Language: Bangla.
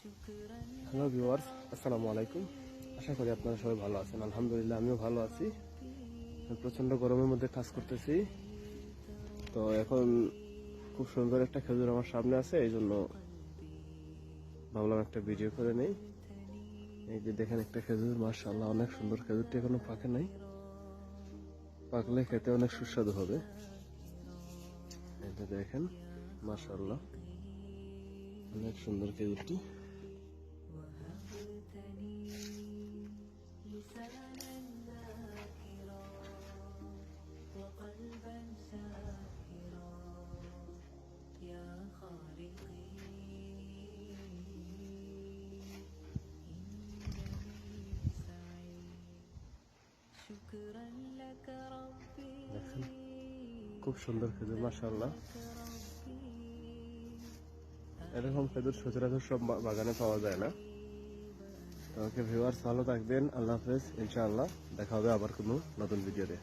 হ্যালো ভিউয়ার্স, আসসালামু আলাইকুম। আশা করি আপনারা সবাই ভালো আছেন। আলহামদুলিল্লাহ, আমিও ভালো আছি। প্রচন্ড গরমের মধ্যে কাজ করতেছি। তো এখন খুব সুন্দর একটা খেজুর আমার সামনে আছে, এই জন্য ভাবলাম একটা ভিডিও করে নেই। এই যে দেখেন একটা খেজুর, মাশাআল্লাহ অনেক সুন্দর। খেজুরটি এখনো পাকে নাই, পাকলে খেতে অনেক সুস্বাদু হবে। এই যে দেখেন, মাশাআল্লাহ অনেক সুন্দর খেজুরটি। দেখেন খুব সুন্দর খেজুর, মাশাআল্লাহ। এরকম খেজুর সচরাচর সব বাগানে পাওয়া যায় না। তো ওকে ভিউয়ার্স, ভালো থাকবেন। আল্লাহ হাফেজ। ইনশাআল্লাহ দেখা হবে আবার কোনো নতুন ভিডিওতে।